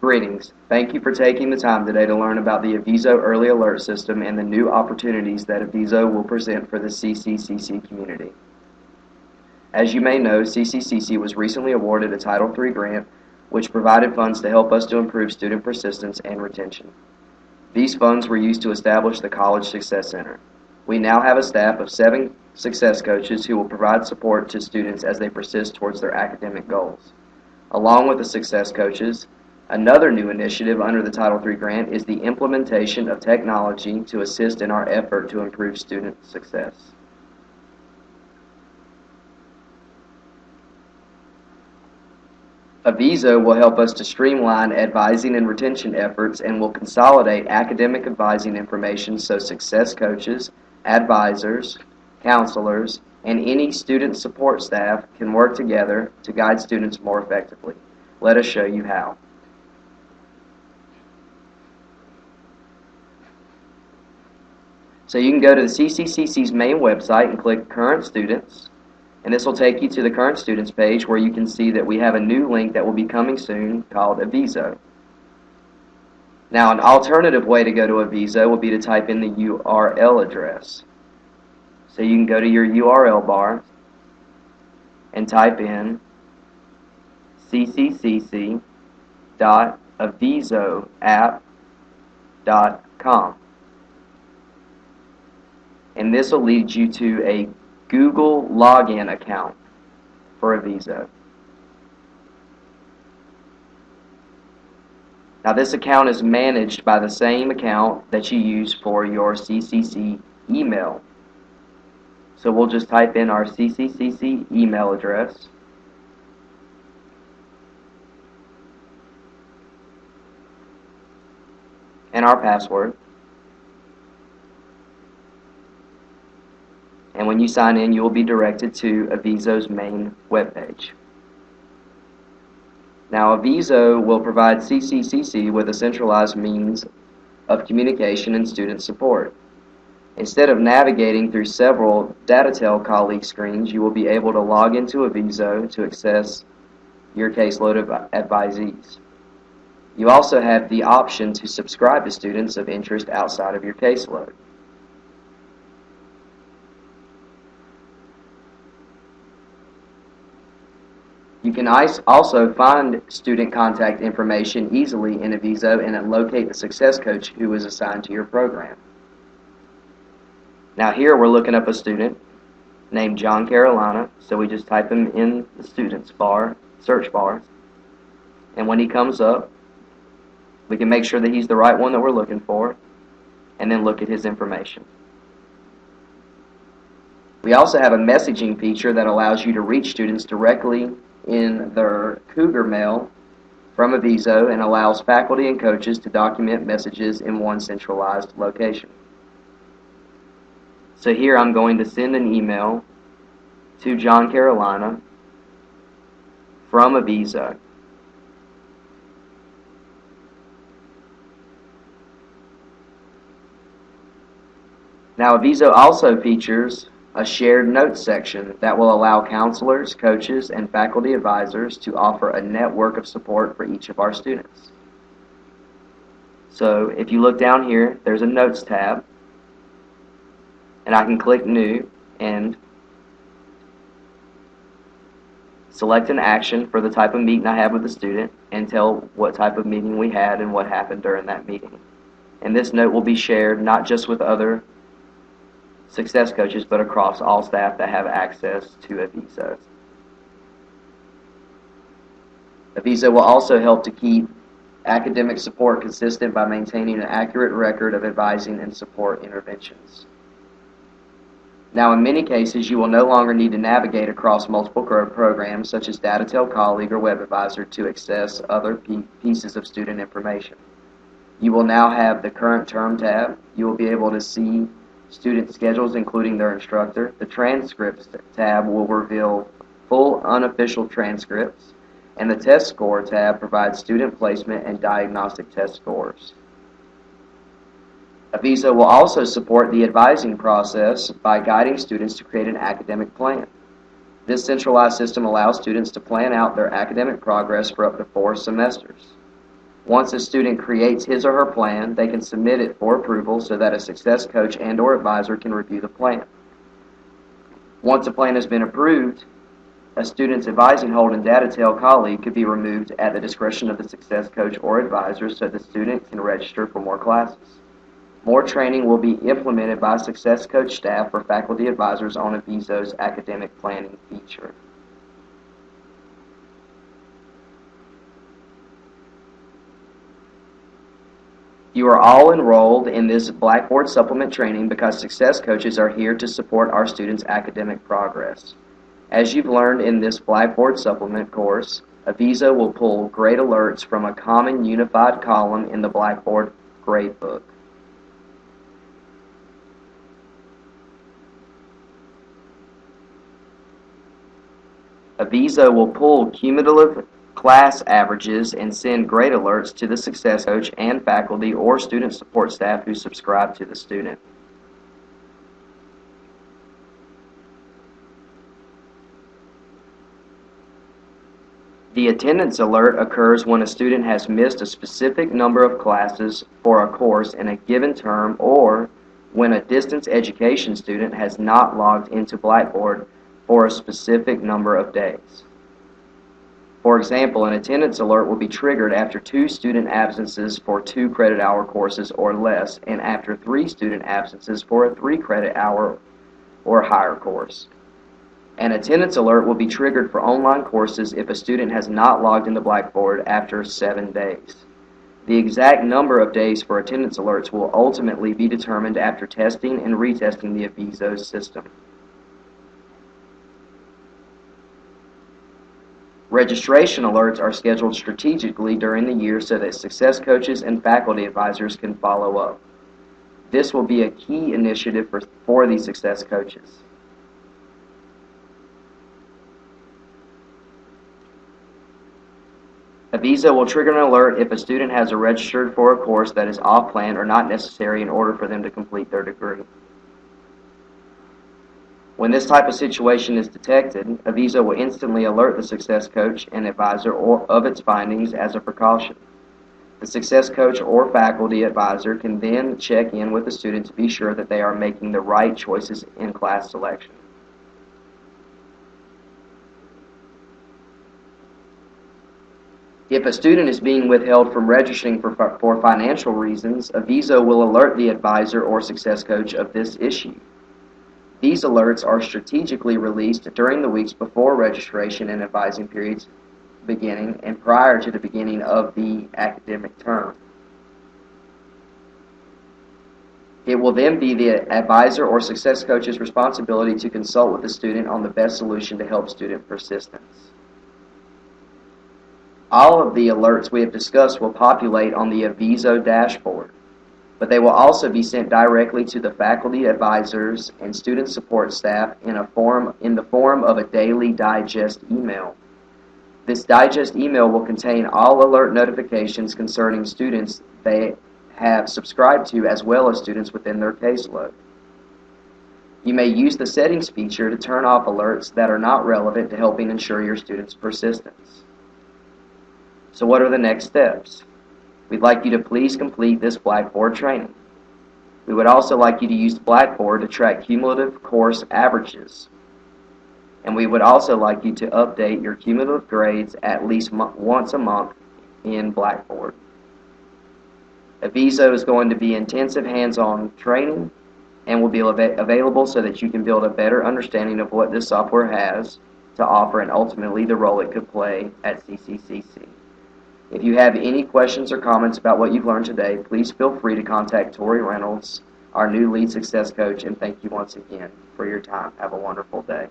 Greetings. Thank you for taking the time today to learn about the AVISO Early Alert System and the new opportunities that AVISO will present for the CCCC community. As you may know, CCCC was recently awarded a Title III grant which provided funds to help us to improve student persistence and retention. These funds were used to establish the College Success Center. We now have a staff of 7 success coaches who will provide support to students as they persist towards their academic goals. Along with the success coaches, another new initiative under the Title III grant is the implementation of technology to assist in our effort to improve student success. AVISO will help us to streamline advising and retention efforts and will consolidate academic advising information so success coaches, advisors, counselors, and any student support staff can work together to guide students more effectively. Let us show you how. So you can go to the CCCC's main website and click Current Students, and this will take you to the Current Students page where you can see that we have a new link that will be coming soon called AVISO. Now, an alternative way to go to AVISO will be to type in the URL address. So you can go to your URL bar and type in ccc.avisoapp.com. And this will lead you to a Google login account for AVISO. Now this account is managed by the same account that you use for your CCC email. So we'll just type in our CCCC email address. And our password. And when you sign in, you will be directed to AVISO's main webpage. Now, AVISO will provide CCCC with a centralized means of communication and student support. Instead of navigating through several DataTel colleague screens, you will be able to log into AVISO to access your caseload of advisees. You also have the option to subscribe to students of interest outside of your caseload. You can also find student contact information easily in AVISO and locate the success coach who is assigned to your program. Now here we're looking up a student named John Carolina, so we just type him in the students bar, search bar, and when he comes up, we can make sure that he's the right one that we're looking for, and then look at his information. We also have a messaging feature that allows you to reach students directly in their Cougar mail from AVISO and allows faculty and coaches to document messages in one centralized location. So here I'm going to send an email to John Carolina from AVISO. Now AVISO also features a shared notes section that will allow counselors, coaches, and faculty advisors to offer a network of support for each of our students. So if you look down here, there's a Notes tab, and I can click New and select an action for the type of meeting I have with the student and tell what type of meeting we had and what happened during that meeting. And this note will be shared not just with other success coaches, but across all staff that have access to AVISO. AVISO will also help to keep academic support consistent by maintaining an accurate record of advising and support interventions. Now, in many cases, you will no longer need to navigate across multiple programs such as DataTel Colleague or WebAdvisor to access other pieces of student information. You will now have the Current Term tab. You will be able to see student schedules, including their instructor. The Transcripts tab will reveal full unofficial transcripts, and the Test Score tab provides student placement and diagnostic test scores. AVISO will also support the advising process by guiding students to create an academic plan. This centralized system allows students to plan out their academic progress for up to 4 semesters. Once a student creates his or her plan, they can submit it for approval so that a success coach and/or advisor can review the plan. Once a plan has been approved, a student's advising hold and data tail colleague could be removed at the discretion of the success coach or advisor so the student can register for more classes. More training will be implemented by success coach staff or faculty advisors on AVISO's academic planning feature. You are all enrolled in this Blackboard supplement training because success coaches are here to support our students' academic progress. As you've learned in this Blackboard supplement course, AVISO will pull grade alerts from a common unified column in the Blackboard Gradebook. AVISO will pull cumulative class averages and send grade alerts to the success coach and faculty or student support staff who subscribe to the student. The attendance alert occurs when a student has missed a specific number of classes for a course in a given term or when a distance education student has not logged into Blackboard for a specific number of days. For example, an attendance alert will be triggered after 2 student absences for 2 credit hour courses or less and after 3 student absences for a 3 credit hour or higher course. An attendance alert will be triggered for online courses if a student has not logged into Blackboard after 7 days. The exact number of days for attendance alerts will ultimately be determined after testing and retesting the AVISO system. Registration alerts are scheduled strategically during the year so that success coaches and faculty advisors can follow up. This will be a key initiative for the success coaches. AVISO will trigger an alert if a student has registered for a course that is off-plan or not necessary in order for them to complete their degree. When this type of situation is detected, AVISO will instantly alert the success coach and advisor of its findings as a precaution. The success coach or faculty advisor can then check in with the student to be sure that they are making the right choices in class selection. If a student is being withheld from registering for financial reasons, AVISO will alert the advisor or success coach of this issue. These alerts are strategically released during the weeks before registration and advising periods beginning and prior to the beginning of the academic term. It will then be the advisor or success coach's responsibility to consult with the student on the best solution to help student persistence. All of the alerts we have discussed will populate on the AVISO dashboard, but they will also be sent directly to the faculty advisors and student support staff in the form of a daily digest email. This digest email will contain all alert notifications concerning students they have subscribed to as well as students within their caseload. You may use the settings feature to turn off alerts that are not relevant to helping ensure your students' persistence. So what are the next steps? We'd like you to please complete this Blackboard training. We would also like you to use Blackboard to track cumulative course averages. And we would also like you to update your cumulative grades at least once a month in Blackboard. AVISO is going to be intensive hands-on training and will be available so that you can build a better understanding of what this software has to offer and ultimately the role it could play at CCCC. If you have any questions or comments about what you've learned today, please feel free to contact Tori Reynolds, our new lead success coach, and thank you once again for your time. Have a wonderful day.